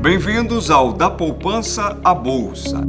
Bem-vindos ao Da Poupança à Bolsa.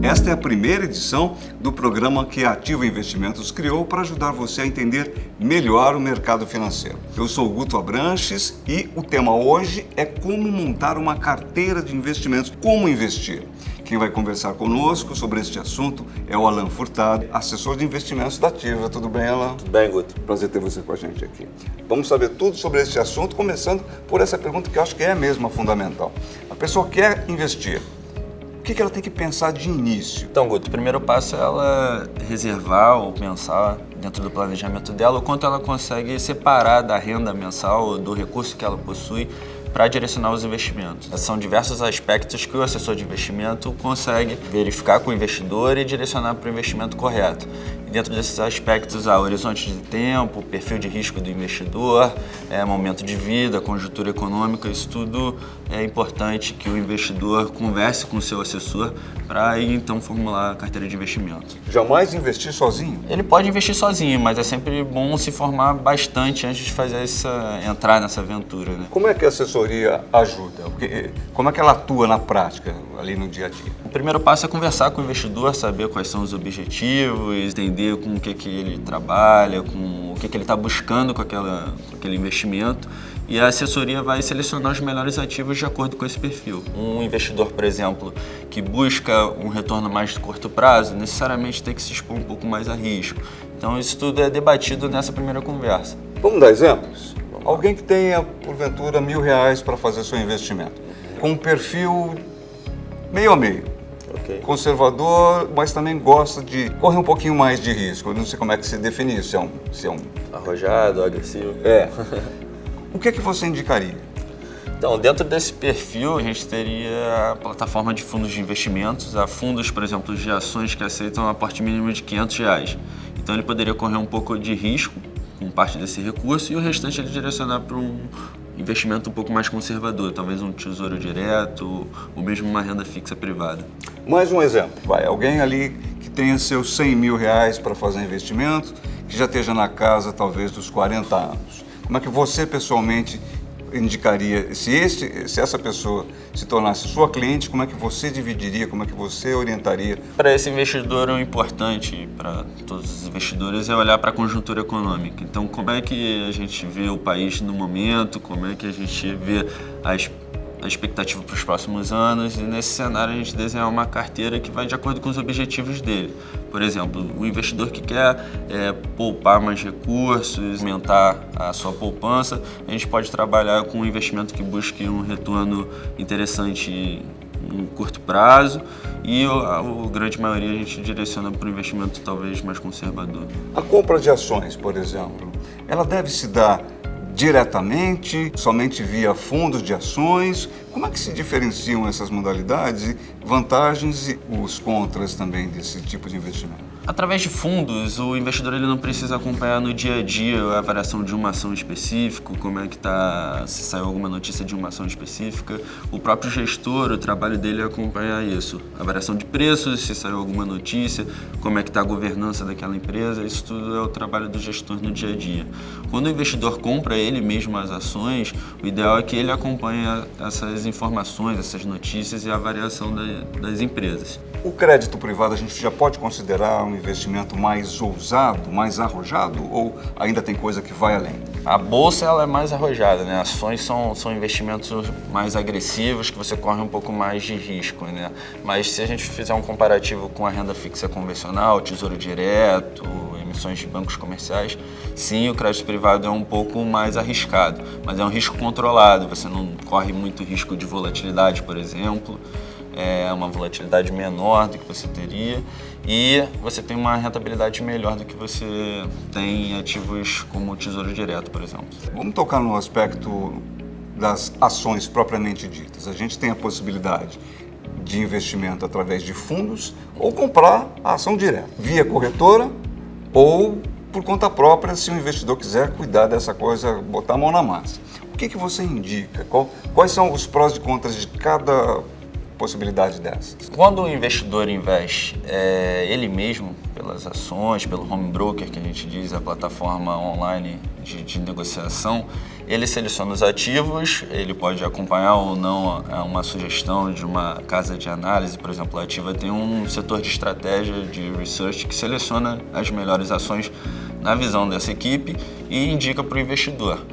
Esta é a primeira edição do programa que a Ativa Investimentos criou para ajudar você a entender melhor o mercado financeiro. Eu sou o Guto Abranches e o tema hoje é como montar uma carteira de investimentos, como investir. Quem vai conversar conosco sobre este assunto é o Alan Furtado, assessor de investimentos da Ativa. Tudo bem, Alan? Tudo bem, Guto. Prazer ter você com a gente aqui. Vamos saber tudo sobre este assunto, começando por essa pergunta que eu acho que é mesmo a fundamental. A pessoa quer investir. O que ela tem que pensar de início? Então, Guto, o primeiro passo é ela reservar ou pensar dentro do planejamento dela o quanto ela consegue separar da renda mensal, do recurso que ela possui, para direcionar os investimentos. São diversos aspectos que o assessor de investimento consegue verificar com o investidor e direcionar para o investimento correto. E dentro desses aspectos, há horizonte de tempo, perfil de risco do investidor, momento de vida, conjuntura econômica, isso tudo é importante que o investidor converse com o seu assessor para aí então formular a carteira de investimento. Jamais investir sozinho? Ele pode investir sozinho, mas é sempre bom se formar bastante antes de entrar nessa aventura, né? Como é que a assessoria ajuda? Como é que ela atua na prática, ali no dia a dia? O primeiro passo é conversar com o investidor, saber quais são os objetivos, entender com o que ele trabalha, com o que ele está buscando com aquele investimento. E a assessoria vai selecionar os melhores ativos de acordo com esse perfil. Um investidor, por exemplo, que busca um retorno mais de curto prazo, necessariamente tem que se expor um pouco mais a risco. Então isso tudo é debatido nessa primeira conversa. Vamos dar exemplos? Alguém que tenha, porventura, R$1.000 para fazer seu investimento, com um perfil meio a meio. Okay. Conservador, mas também gosta de correr um pouquinho mais de risco. Eu não sei como é que se define isso, se é um... Arrojado, agressivo. O que é que você indicaria? Então, dentro desse perfil, a gente teria a plataforma de fundos de investimentos. Há fundos, por exemplo, de ações que aceitam um aporte mínimo de R$500. Então, ele poderia correr um pouco de risco com parte desse recurso e o restante ele direcionar para um investimento um pouco mais conservador, talvez um tesouro direto ou mesmo uma renda fixa privada. Mais um exemplo. Alguém ali que tenha seus R$100.000 para fazer investimento, que já esteja na casa talvez dos 40 anos. Como é que você pessoalmente indicaria, se essa pessoa se tornasse sua cliente, como é que você dividiria, como é que você orientaria? Para esse investidor, o importante para todos os investidores é olhar para a conjuntura econômica. Então, como é que a gente vê o país no momento, como é que a gente vê a expectativa para os próximos anos e nesse cenário a gente desenhar uma carteira que vai de acordo com os objetivos dele. Por exemplo, o investidor que quer poupar mais recursos, aumentar a sua poupança, a gente pode trabalhar com um investimento que busque um retorno interessante em curto prazo e a grande maioria a gente direciona para um investimento talvez mais conservador. A compra de ações, por exemplo, ela deve se dar diretamente, somente via fundos de ações? Como é que se diferenciam essas modalidades e vantagens e os contras também desse tipo de investimento? Através de fundos, o investidor ele não precisa acompanhar no dia a dia a variação de uma ação específica, como é que está, se saiu alguma notícia de uma ação específica. O próprio gestor, o trabalho dele é acompanhar isso, a variação de preços, se saiu alguma notícia, como é que está a governança daquela empresa, isso tudo é o trabalho do gestor no dia a dia. Quando o investidor compra ele mesmo as ações, o ideal é que ele acompanhe essas informações, essas notícias e a variação das empresas. O crédito privado a gente já pode considerar um investimento mais ousado, mais arrojado ou ainda tem coisa que vai além? A bolsa ela é mais arrojada, né? Ações são investimentos mais agressivos que você corre um pouco mais de risco, né? Mas se a gente fizer um comparativo com a renda fixa convencional, tesouro direto, emissões de bancos comerciais, sim, o crédito privado é um pouco mais arriscado, mas é um risco controlado, você não corre muito risco de volatilidade, por exemplo. É uma volatilidade menor do que você teria e você tem uma rentabilidade melhor do que você tem em ativos como o Tesouro Direto, por exemplo. Vamos tocar no aspecto das ações propriamente ditas. A gente tem a possibilidade de investimento através de fundos ou comprar a ação direta, via corretora ou por conta própria, se o investidor quiser cuidar dessa coisa, botar a mão na massa. O que você indica? Quais são os prós e contras de cada possibilidade dessas? Quando o investidor investe ele mesmo, pela pelas ações, pelo home broker, que a gente diz, a plataforma online de negociação. Ele seleciona os ativos, ele pode acompanhar ou não uma sugestão de uma casa de análise. Por exemplo, a Ativa tem um setor de estratégia de research que seleciona as melhores ações na visão dessa equipe e indica para o investidor.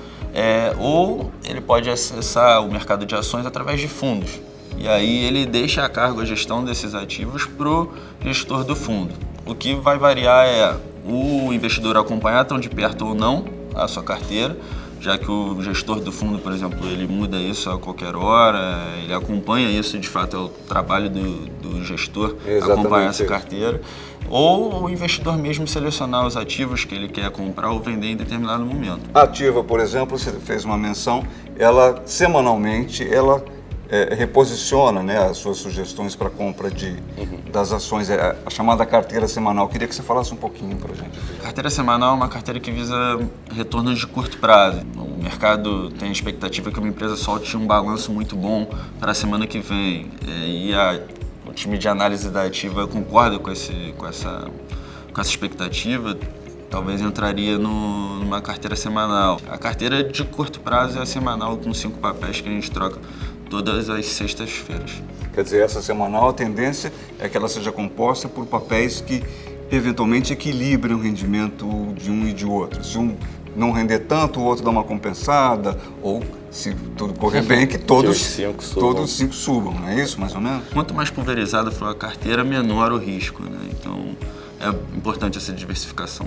Ou ele pode acessar o mercado de ações através de fundos. E aí ele deixa a cargo a gestão desses ativos para o gestor do fundo. O que vai variar é o investidor acompanhar tão de perto ou não a sua carteira, já que o gestor do fundo, por exemplo, ele muda isso a qualquer hora, ele acompanha isso, de fato é o trabalho do gestor acompanhar essa carteira, ou o investidor mesmo selecionar os ativos que ele quer comprar ou vender em determinado momento. A Ativa, por exemplo, você fez uma menção, ela semanalmente, reposiciona, né, as suas sugestões para compra das ações, a chamada carteira semanal. Queria que você falasse um pouquinho para a gente. A carteira semanal é uma carteira que visa retornos de curto prazo. O mercado tem a expectativa que uma empresa solte um balanço muito bom para a semana que vem. O time de análise da Ativa concorda com essa expectativa. Talvez entraria numa carteira semanal. A carteira de curto prazo é a semanal, com 5 papéis que a gente troca todas as sextas-feiras. Quer dizer, essa semanal, a tendência é que ela seja composta por papéis que eventualmente equilibrem o rendimento de um e de outro. Se um não render tanto, o outro dá uma compensada, ou, se tudo correr bem, que todos 5 subam, não é isso, mais ou menos? Quanto mais pulverizada for a carteira, menor o risco, né? Então, é importante essa diversificação.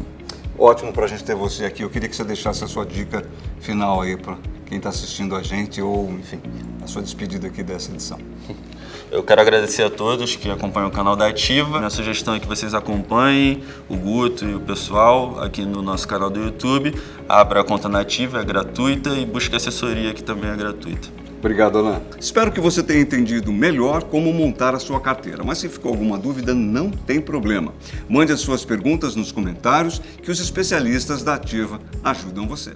Ótimo para a gente ter você aqui. Eu queria que você deixasse a sua dica final aí para quem está assistindo a gente, ou, enfim, a sua despedida aqui dessa edição. Eu quero agradecer a todos que acompanham o canal da Ativa. Minha sugestão é que vocês acompanhem o Guto e o pessoal aqui no nosso canal do YouTube. Abra a conta na Ativa, é gratuita, e busque assessoria, que também é gratuita. Obrigado, Alain. Espero que você tenha entendido melhor como montar a sua carteira, mas se ficou alguma dúvida, não tem problema. Mande as suas perguntas nos comentários que os especialistas da Ativa ajudam você.